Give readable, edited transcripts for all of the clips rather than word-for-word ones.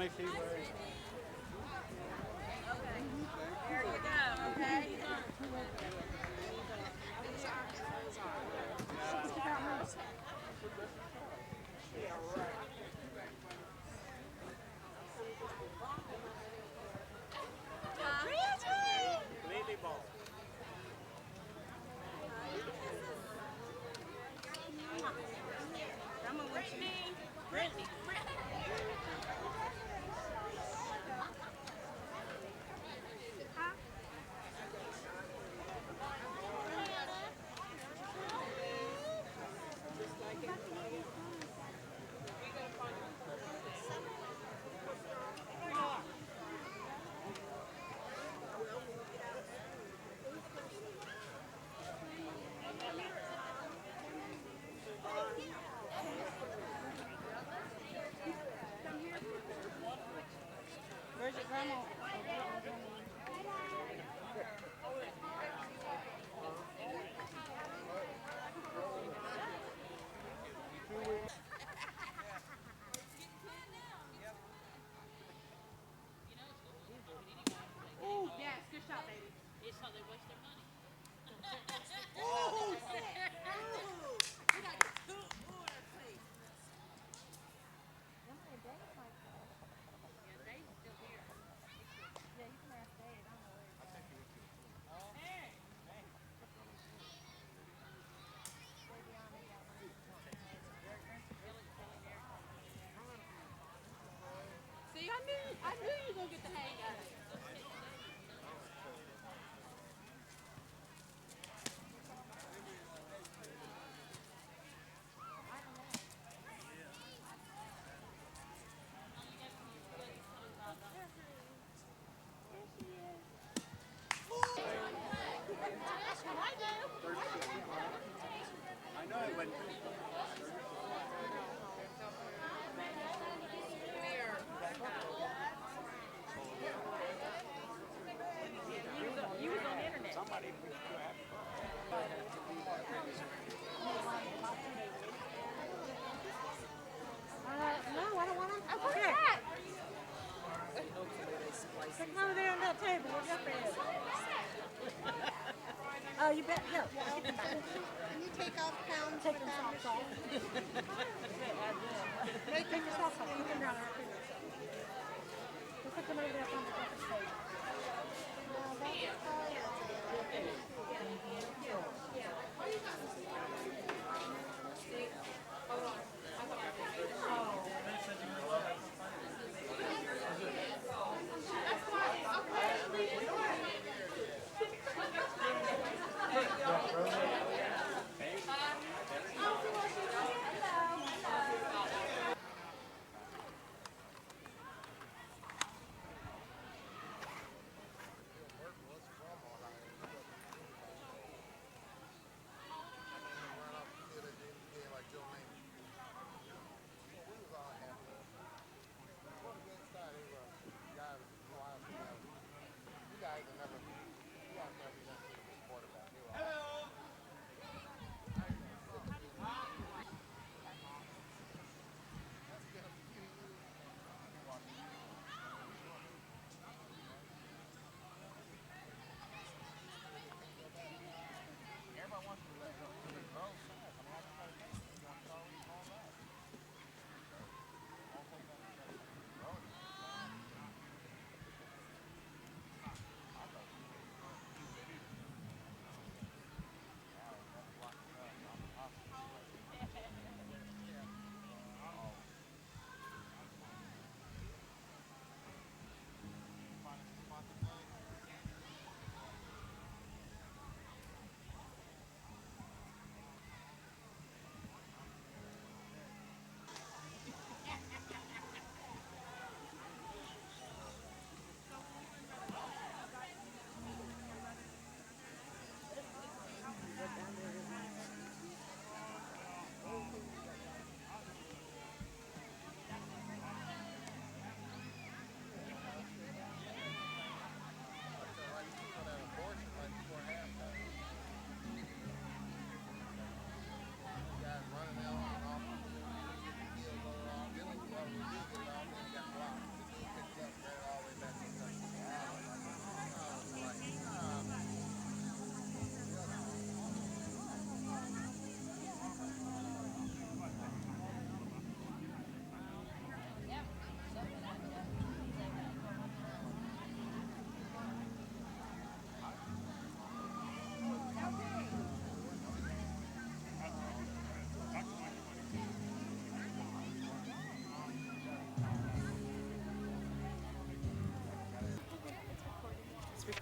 me see where. There you go, okay? Completely bald. Come on, what's your name? Brittany. Where's your grandma? Oh, yes, good shot, baby. It's how they waste their money. We got two order, please. Yeah, Dave's still here. Yeah, you can ask Dave. I don't know where he's at. See, I knew you were gonna get the hang of it. I know it went. You was on the internet. Somebody was too happy. No, I don't want to. Oh, what's that? Stick them over there on that table. Where's your friend? Oh, you bet. Here. Can you take off pounds? Take them socks off. Take your socks off. You can run out. We'll put them over there on the breakfast table.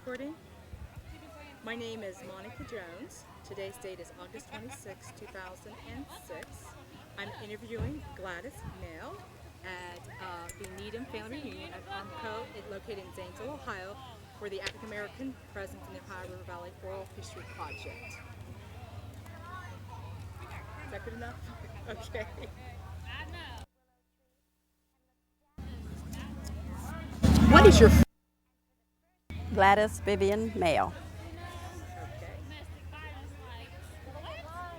recording? My name is Monica Jones. Today's date is August 26, 2006. I'm interviewing Gladis Mayle at the Needham Family Reunion at Armco, located in Zanesville, Ohio, for the African American Presence in the Ohio River Valley Oral History Project. Is that good enough? Okay. What is your Gladis Vivian Mayle.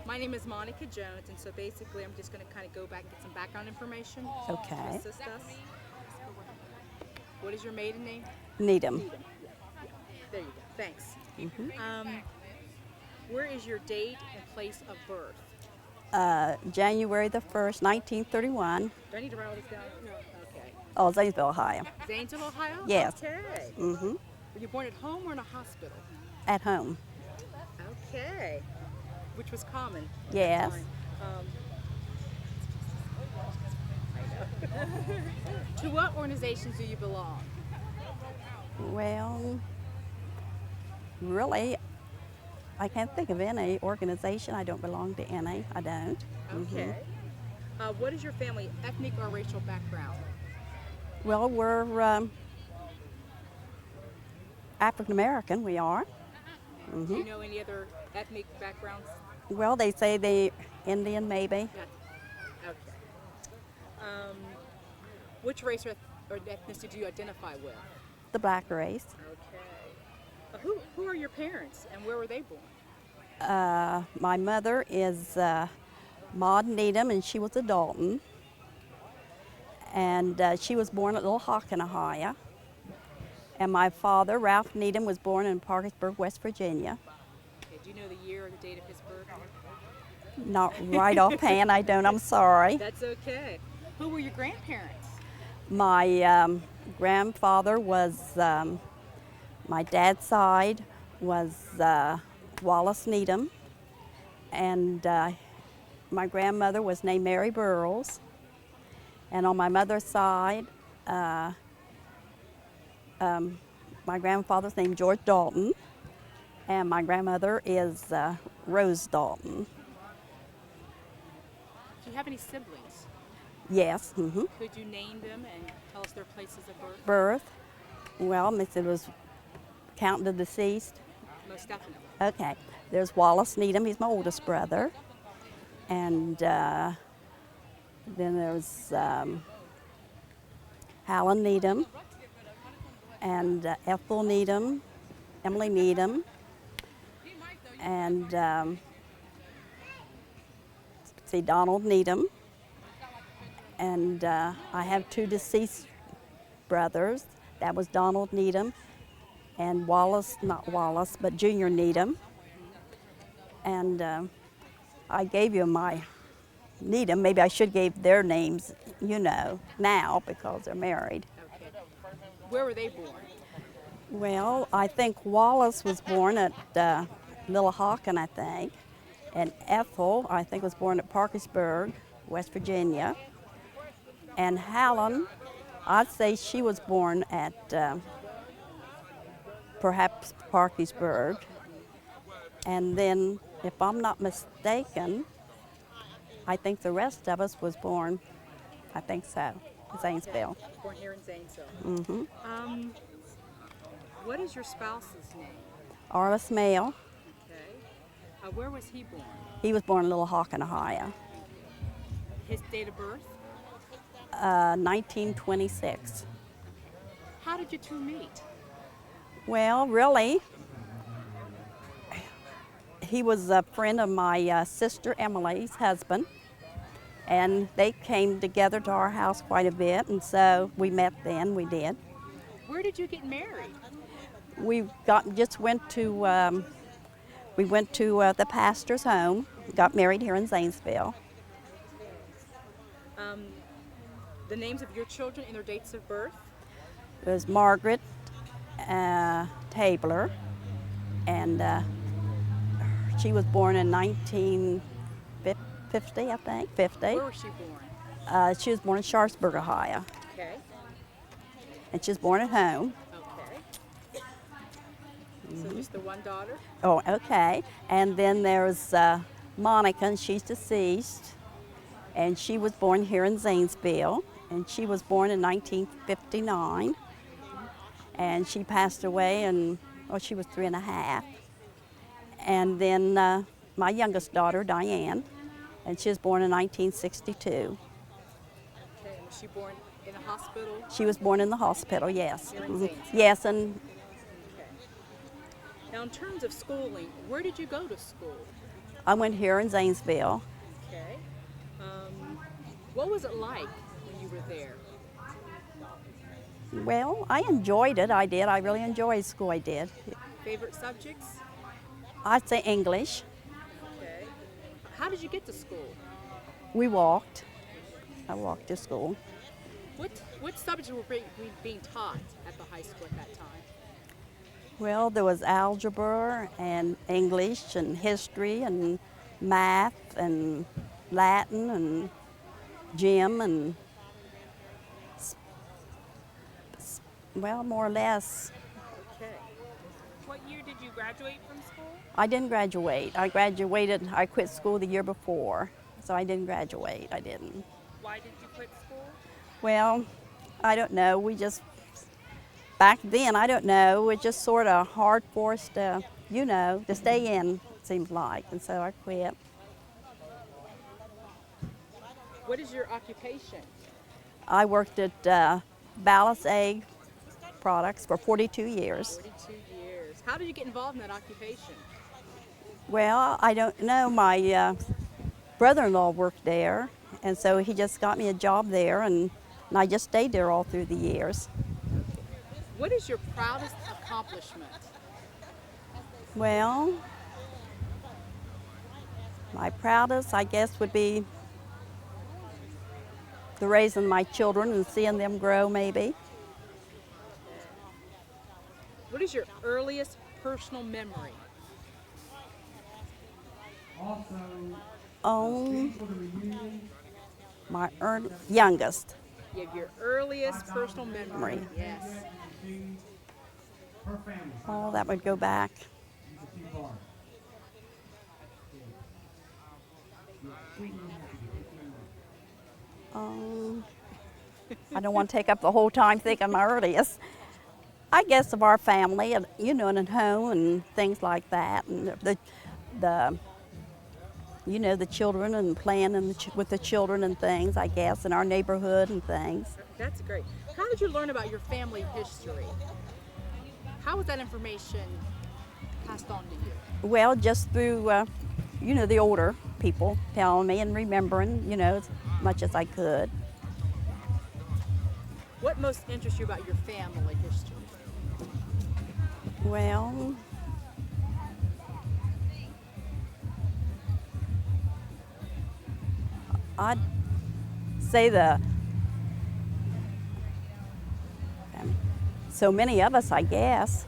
My name is Monica Jones, and so basically I'm just going to kind of go back and get some background information Okay. to assist us. What is your maiden name? Needham. Needham. There you go. Thanks. Where is your date and place of birth? January the 1st, 1931. Do I need to write all this down? No. Okay. Oh, Zanesville, Ohio. Zanesville, Ohio? Yes. Okay. Mm-hmm. Were you born at home or in a hospital? At home. Okay. Which was common. Yes. I know. To what organizations do you belong? Well, really, I can't think of any organization. I don't belong to any. I don't. Okay. What is your family ethnic or racial background? Well, we're African American, we are. Do you know any other ethnic backgrounds? Well, they say they Indian, maybe. Yeah. Okay. Which race or ethnicity do you identify with? The black race. Okay. Who are your parents and where were they born? My mother is Maud Needham, and she was a Dalton. And she was born at Little Hawken, Ohio. And my father, Ralph Needham, was born in Parkersburg, West Virginia. Okay, do you know the year or the date of his birth? Not right offhand, I don't, I'm sorry. That's okay. Who were your grandparents? My grandfather was, my dad's side was Wallace Needham, and my grandmother was named Mary Burroughs, and on my mother's side, my grandfather's named George Dalton, and my grandmother is Rose Dalton. Do you have any siblings? Yes. Mm-hmm. Could you name them and tell us their places of birth? Birth. Well, Miss, it was counting the deceased. Most definitely. Okay. There's Wallace Needham. He's my oldest brother. And then there's Hallen Needham and Ethel Needham, Emily Needham, and Donald Needham. And I have two deceased brothers. That was Donald Needham and Wallace, not Wallace, but Junior Needham. And I gave you my Needham. Maybe I should give their names, you know, now because they're married. Okay. Where were they born? Well, I think Wallace was born at Little Hawken, I think. And Ethel, I think, was born at Parkersburg, West Virginia. And Hallen, I'd say she was born at perhaps Parkersburg. And then, if I'm not mistaken, I think the rest of us was born, I think so, Zanesville. Born here in Zanesville. Mm-hmm. What is your spouse's name? Arliss Mayle. Okay. Where was he born? He was born in Little Hawken, Ohio. His date of birth? 1926. How did you two meet? Well, really, he was a friend of my sister Emily's husband, and they came together to our house quite a bit, and so we met then, we did. Where did you get married? We went to the pastor's home, got married here in Zanesville. The names of your children and their dates of birth? It was Margaret Tabler, and she was born in 1950, I think, 50. Where was she born? She was born in Sharpsburg, Ohio, Okay. and she was born at home. Okay. So just the one daughter? Oh, okay. And then there's Monica, and she's deceased. And she was born here in Zanesville. And she was born in 1959. And she passed away, and she was 3.5. And then my youngest daughter, Diane, and she was born in 1962. Okay, and was she born in a hospital? She was born in the hospital, yes. Here in Zanesville? Yes, and Okay. Now, in terms of schooling, where did you go to school? I went here in Zanesville. Okay. What was it like when you were there? Well, I enjoyed it. I did. I really enjoyed school. I did. Favorite subjects? I'd say English. Okay. How did you get to school? We walked. I walked to school. What subjects were being taught at the high school at that time? Well, there was algebra and English and history and math and Latin and gym and, well, more or less. Okay. What year did you graduate from school? I didn't graduate. I quit school the year before, so I didn't graduate. I didn't. Why did you quit school? Well, I don't know. Back then, I don't know. It was just sort of hard for us to, to stay in, it seems like, and so I quit. What is your occupation? I worked at Ballast Egg Products for 42 years. 42 years. How did you get involved in that occupation? Well, I don't know. My brother-in-law worked there, and so he just got me a job there, and I just stayed there all through the years. What is your proudest accomplishment? Well, my proudest, I guess, would be the raising my children and seeing them grow, maybe. What is your earliest personal memory? Oh, my youngest. You have your earliest personal memory. Yes. Oh, that would go back. I don't want to take up the whole time thinking my earliest. I guess of our family, and and at home and things like that, and the children and playing with the children and things, I guess, in our neighborhood and things. That's great. How did you learn about your family history? How was that information passed on to you? Well, just through, the older people telling me and remembering, as much as I could. What most interests you about your family history? Well, I'd say so many of us, I guess.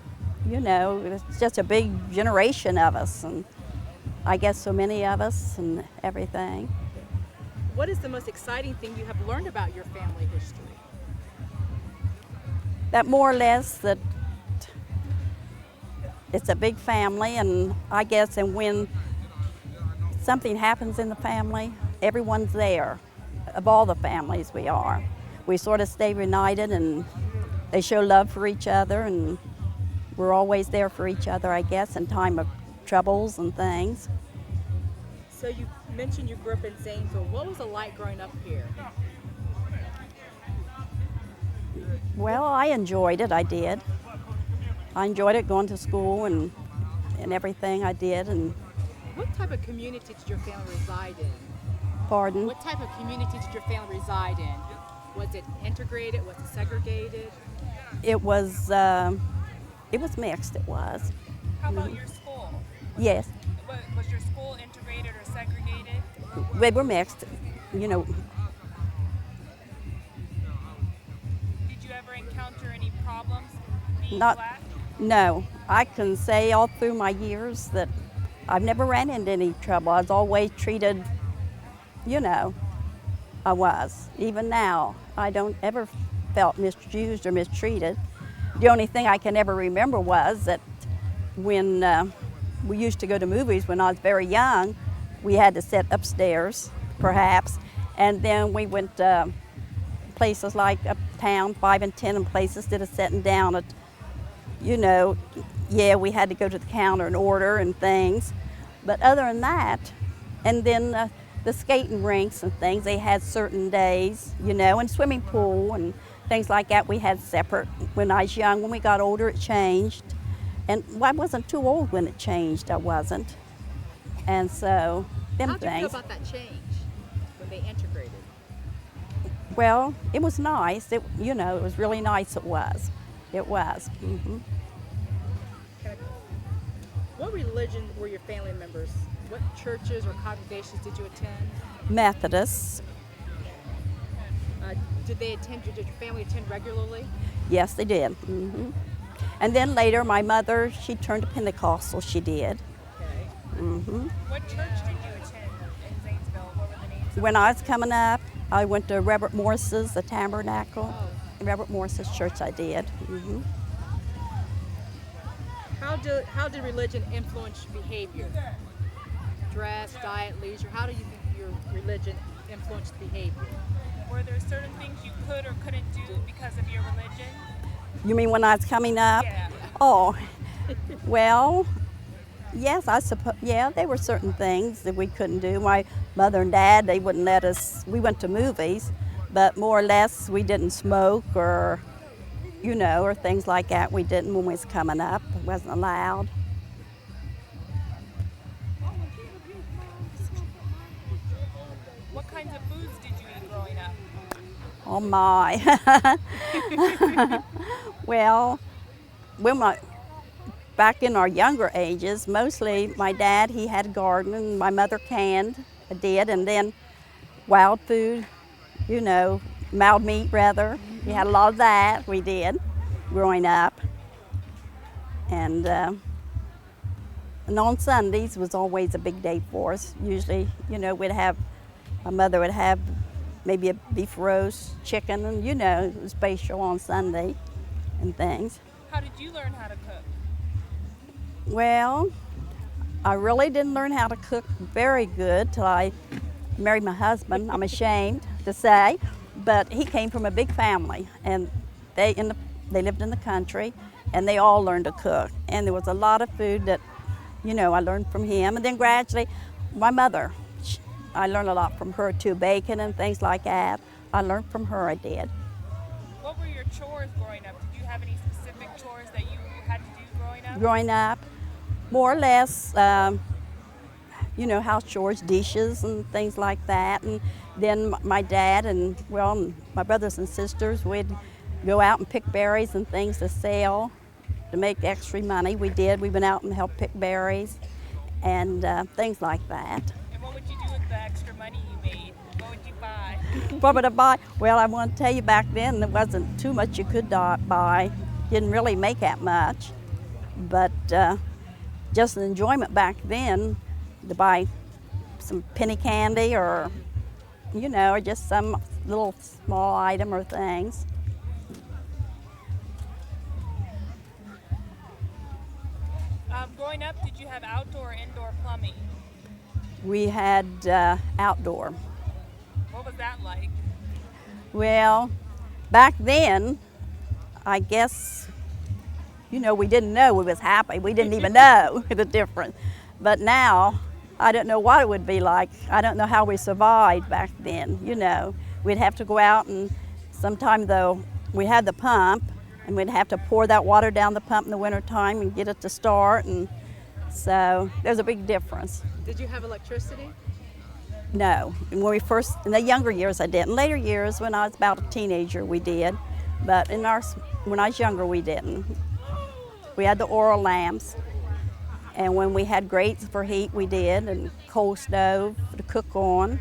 It's just a big generation of us, and I guess so many of us and everything. What is the most exciting thing you have learned about your family history? That more or less that it's a big family, and I guess, and when something happens in the family, everyone's there, of all the families we are. We sort of stay united, and they show love for each other, and we're always there for each other, I guess, in time of troubles and things. So you mentioned you grew up in Zanesville. What was it like growing up here? Well, I enjoyed it, I did. I enjoyed it going to school and everything I did. And what type of community did your family reside in? Pardon? What type of community did your family reside in? Was it integrated? Was it segregated? It was mixed, it was. How about your school? Yes, Was your school integrated or segregated? they were mixed, Did you ever encounter any problems being Not- black? No, I can say all through my years that I've never ran into any trouble. I was always treated, I was. Even now, I don't ever felt misused or mistreated. The only thing I can ever remember was that, when we used to go to movies when I was very young, we had to sit upstairs, perhaps, and then we went places like uptown, 5 and 10 and places, instead of sitting down at, you know, yeah, we had to go to the counter and order and things. But other than that, and then the skating rinks and things, they had certain days, you know, and swimming pool and things like that we had separate. When I was young, when we got older, it changed. And I wasn't too old when it changed, I wasn't. And so, them How'd you things. feel about that change when they integrated? Well, it was nice. It, you know, it was really nice. It was. It was. What religion were your family members? What churches or congregations did you attend? Methodists. Did your family attend regularly? Yes, they did. And then later, my mother, she turned to Pentecostal. She did. Okay. What church did you attend in Zanesville? What were the names? When I was coming up, I went to Reverend Morris's, the Tabernacle. Reverend Morris's church I did. How did religion influence behavior? Dress, diet, leisure. How do you think your religion influenced behavior? Were there certain things you could or couldn't do because of your religion? You mean when I was coming up? Yeah. Oh, well, yes, I suppose, yeah, there were certain things that we couldn't do. My mother and dad, they wouldn't let us, we went to movies, but more or less we didn't smoke or, you know, or things like that. We didn't when we was coming up. It wasn't allowed. What kinds of foods did you eat growing up? Oh my. Well, back in our younger ages, mostly my dad, he had a garden, and my mother canned, did, and then wild food, you know, mild meat rather. We had a lot of that, we did, growing up. And on Sundays was always a big day for us. Usually, you know, my mother would have maybe a beef roast, chicken, and you know, it was special on Sunday and things. How did you learn how to cook? Well, I really didn't learn how to cook very good till I married my husband, I'm ashamed to say, but he came from a big family, and they lived in the country, and they all learned to cook. And there was a lot of food that, you know, I learned from him, and then gradually, my mother, I learned a lot from her too, bacon and things like that. I learned from her, I did. What were your chores growing up? Did you have any specific chores that you had to do growing up? Growing up, more or less, you know, house chores, dishes and things like that. And then my dad and, well, my brothers and sisters, we'd go out and pick berries and things to sell to make extra money. We did. We went out and helped pick berries and things like that. And what would you do with the extra money you made? What would you buy? What would I buy? Well, I want to tell you, back then there wasn't too much you could buy. Didn't really make that much. But just an enjoyment back then to buy some penny candy or, you know, or just some little small item or things. Growing up, did you have outdoor or indoor plumbing? We had outdoor. What was that like? Well, back then, I guess, you know, we didn't know we was happy. We didn't even know the difference. But now, I don't know what it would be like. I don't know how we survived back then, you know. We'd have to go out and sometime though, we had the pump and we'd have to pour that water down the pump in the wintertime and get it to start. And so there's a big difference. Did you have electricity? No, when we first, in the younger years I did. In later years, when I was about a teenager, we did. But when I was younger, we didn't. We had the oil lamps. And when we had grates for heat, we did, and coal stove to cook on.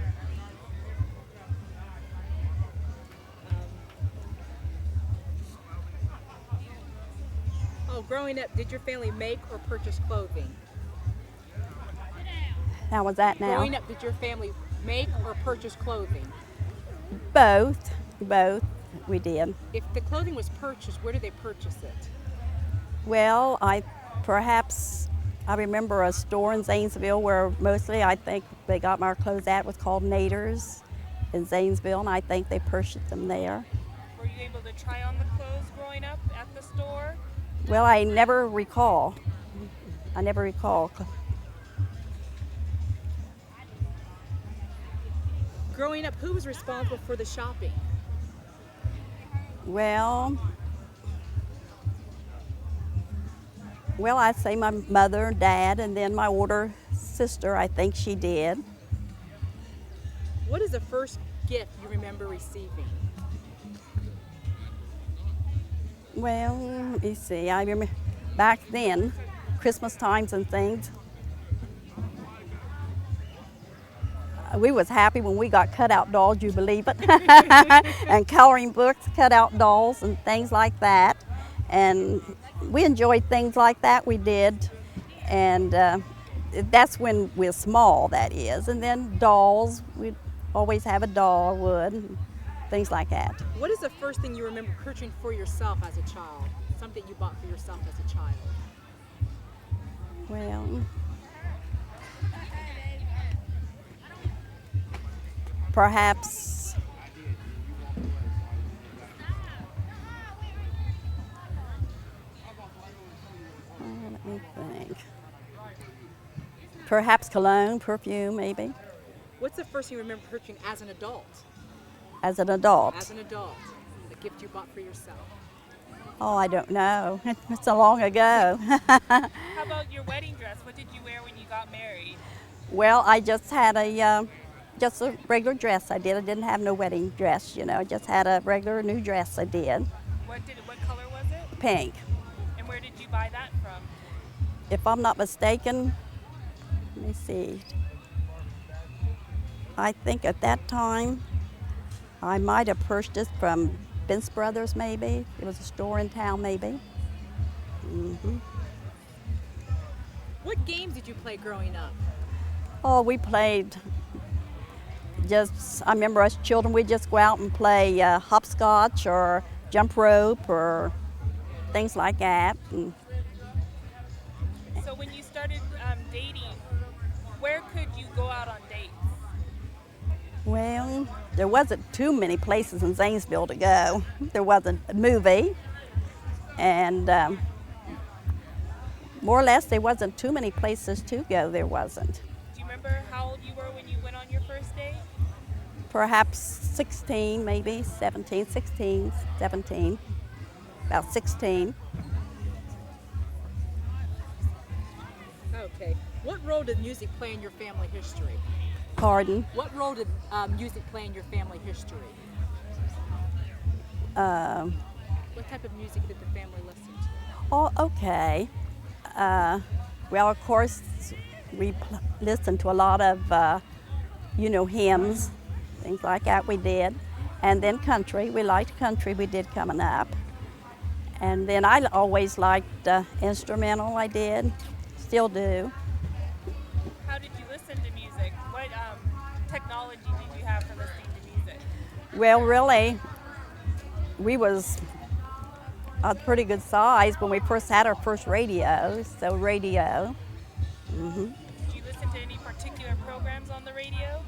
Growing up, did your family make or purchase clothing? How was that now? Growing up, did your family make or purchase clothing? Both we did. If the clothing was purchased, where did they purchase it? Well, Perhaps I remember a store in Zanesville where mostly I think they got our clothes at was called Nader's in Zanesville, and I think they purchased them there. Were you able to try on the clothes growing up at the store? Well, I never recall. I never recall. Growing up, who was responsible for the shopping? Well, I'd say my mother, dad, and then my older sister, I think she did. What is the first gift you remember receiving? Well, let me see. I remember back then, Christmas times and things, we was happy when we got cutout dolls, you believe it, and coloring books, cutout dolls, and things like that. And we enjoyed things like that, we did. And that's when we're small, that is. And then dolls, we'd always have a doll, would, and things like that. What is the first thing you remember purchasing for yourself as a child? Something you bought for yourself as a child? Well, perhaps let me think. Perhaps cologne, perfume, maybe, What's the first thing you remember purchasing as an adult? as an adult. As an adult, the gift you bought for yourself. Oh, I don't know. It's so long ago. How about your wedding dress? What did you wear when you got married? Well, I just had just a regular dress I did. I didn't have no wedding dress, you know. I just had a regular new dress I did. What color was it? Pink. And where did you buy that from? If I'm not mistaken, let me see. I think at that time, I might have purchased from Vince Brothers, maybe. It was a store in town, maybe. What games did you play growing up? Oh, we played I remember us children, we'd just go out and play hopscotch or jump rope or things like that. And so when you started dating, where could you go out on dates? well, there wasn't too many places in Zanesville to go. There wasn't a movie, and more or less there wasn't too many places to go. There wasn't. Do you remember how old you were when you went on your first date? Perhaps 16, maybe 17, 16, 17, about 16. Okay. What role did music play in your family history? Pardon? What role did music play in your family history? What type of music did the family listen to? Oh, okay. Well, of course, we listened to a lot of, hymns, things like that we did. And then country, we liked country, we did coming up. And then I always liked instrumental, I did, still do. How did you listen to music? What technology did you have for listening to music? Well, really, we was a pretty good size when we first had our first radio, so radio. Did you listen to any particular programs on the radio?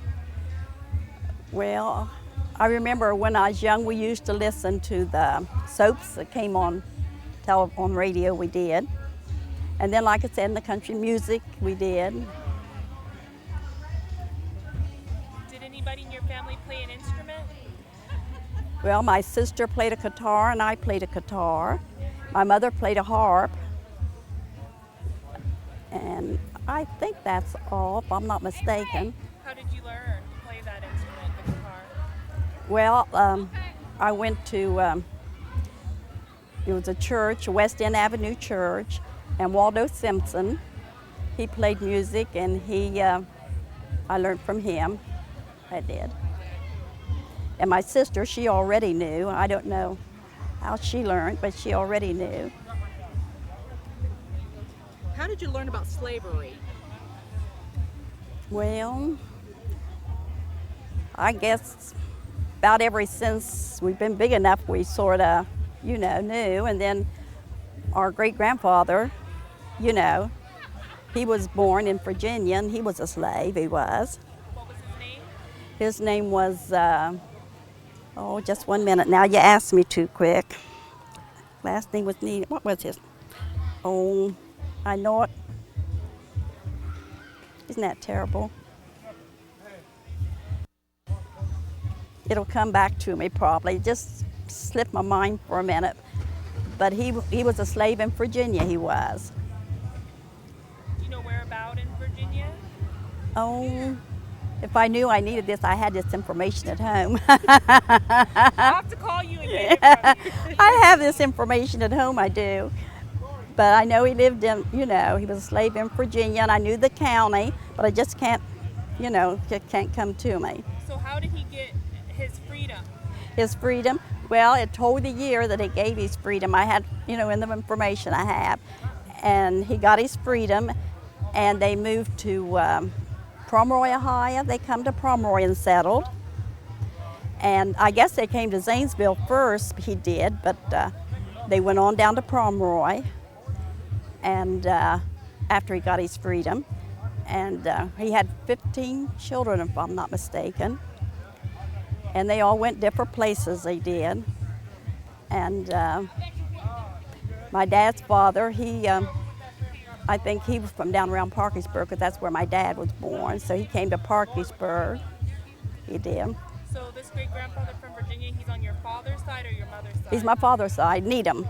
Well, I remember when I was young, we used to listen to the soaps that came on radio, we did. And then, like I said, in the country music, we did. Did anybody in your family play an instrument? Well, my sister played a guitar and I played a guitar. My mother played a harp. And I think that's all, if I'm not mistaken. How did you learn to play that instrument, the guitar? Well, I went to, it was a church, a West End Avenue church, and Waldo Simpson, he played music, and I learned from him, I did. And my sister, she already knew. I don't know how she learned, but she already knew. How did you learn about slavery? Well, I guess about ever since we've been big enough, we sort of, knew. And then our great-grandfather, you know, he was born in Virginia, and he was a slave, he was. What was his name? His name was, oh, just 1 minute now, you asked me too quick. Last name was Needham. What was his? Oh, I know it. Isn't that terrible? It'll come back to me probably. It just slipped my mind for a minute. But he was a slave in Virginia, he was. Do you know where about in Virginia? Oh, if I knew I needed this, I had this information at home. I'll have to call you and get it from you. I have this information at home, I do. But I know he lived in, you know, he was a slave in Virginia, and I knew the county, but I just can't, you know, it can't come to me. So how did he get his freedom? His freedom, well, it told the year that he gave his freedom. I had, you know, in the information I have. And he got his freedom, and they moved to Pomeroy, Ohio. They come to Pomeroy and settled. And I guess they came to Zanesville first, he did, but they went on down to Pomeroy. And after he got his freedom, and he had 15 children, if I'm not mistaken, and they all went different places, they did. And my dad's father, I think he was from down around Parkersburg, because that's where my dad was born, so he came to Parkersburg, he did. So this great-grandfather from Virginia, he's on your father's side or your mother's side? He's my father's side, Needham.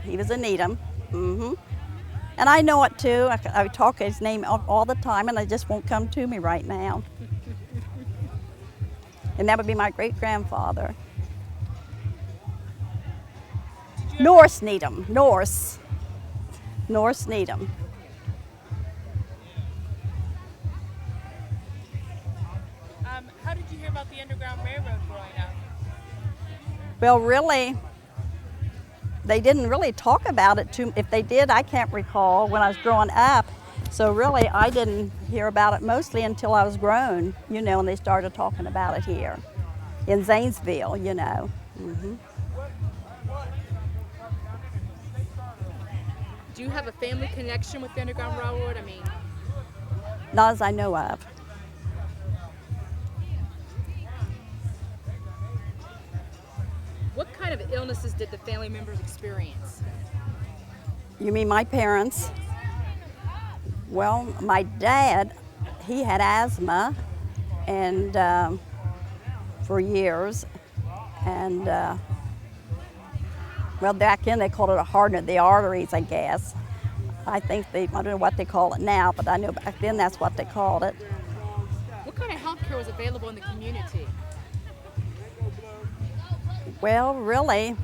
He was a Needham. And I know it too. I talk his name all the time, and it just won't come to me right now. And that would be my great-grandfather. Norse Needham. Norse Needham. How did you hear about the Underground Railroad growing up? Well, really, they didn't really talk about it too. If they did, I can't recall when I was growing up. So really, I didn't hear about it mostly until I was grown, you know, and they started talking about it here in Zanesville, you know. Do you have a family connection with the Underground Railroad? I mean, Not as I know of. what kind of illnesses did the family members experience? You mean my parents? Well, my dad, he had asthma, and for years, and well, back then they called it a hardening of the arteries, I guess. I don't know what they call it now, but I know back then that's what they called it. What kind of health care was available in the community? Well, really,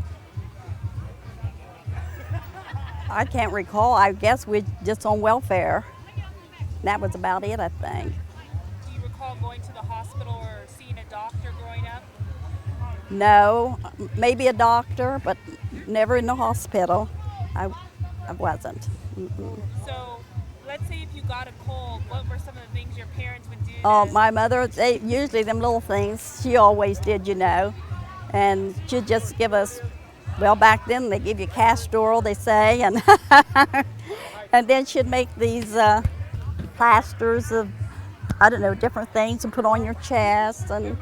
I can't recall. I guess we're just on welfare. That was about it, I think. Do you recall going to the hospital or seeing a doctor growing up? No, maybe a doctor, but never in the hospital. I wasn't. So, let's say if you got a cold, what were some of the things your parents would do? Oh, my mother, usually them little things, she always did, you know. And she'd just give us, well, back then they give you castor oil, they say, and and then she'd make these plasters of, I don't know, different things and put on your chest, and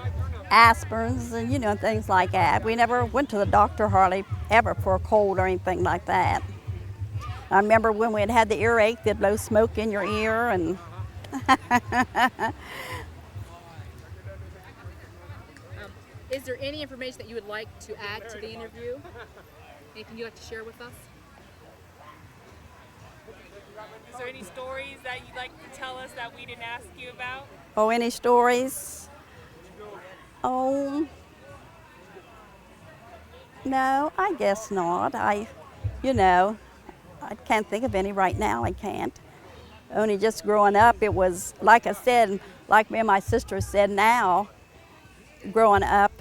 aspirins and, you know, things like that. We never went to the doctor hardly ever for a cold or anything like that. I remember when we had the earache, they'd blow smoke in your ear, and Is there any information that you would like to add to the interview? Anything you'd like to share with us? Is there any stories that you'd like to tell us that we didn't ask you about? oh, any stories? Oh, no, I guess not. You know, I can't think of any right now, I can't. Only just growing up, it was, like I said, like me and my sister said now, growing up,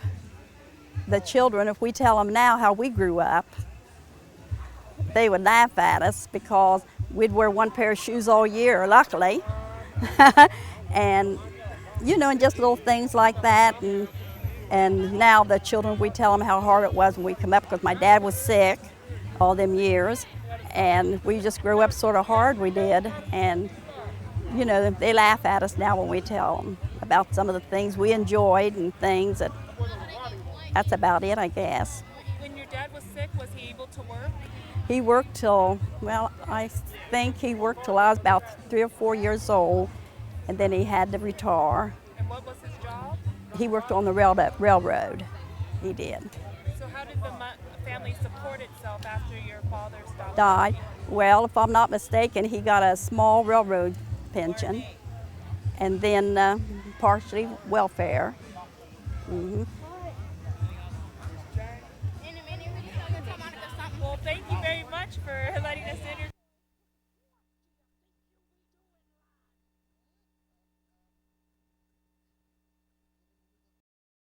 the children, if we tell them now how we grew up, they would laugh at us because we'd wear one pair of shoes all year, luckily. And, you know, and just little things like that. And now the children, we tell them how hard it was when we come up, because my dad was sick all them years. And we just grew up sort of hard, we did. And, you know, they laugh at us now when we tell them about some of the things we enjoyed and things that, that's about it, I guess. When your dad was sick, was he able to work? He worked till, well, I think he worked till I was about 3 or 4 years old, and then he had to retire. And what was his job? He worked on the railroad. He did. So how did the family support itself after your father stopped? Died. Well, if I'm not mistaken, he got a small railroad pension, and then partially welfare. Mm-hmm. Well, thank you very much for letting us interview